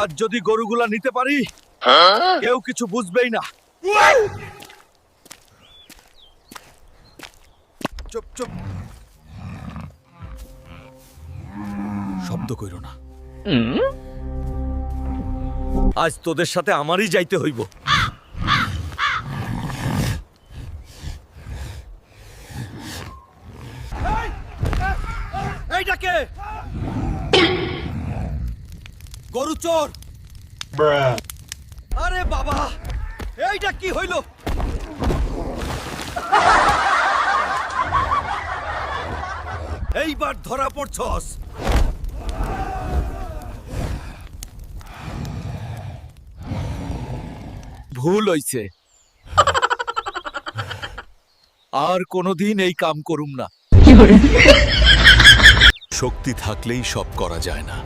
আজ যদি গরুগুলা নিতে পারি কেউ কিছু বুঝবেই না। চুপ চুপ, শব্দ কইরো না। আজ তোদের সাথে আমারই যাইতে হইব। এইটা কে? গরু চোর। আরে বাবা, এইটা কি হইল? এইবার ধরা পড়ছস। ভুল হইছে, আর কোনোদিন এই কাম করুম না। শক্তি থাকলেই সব করা যায় না।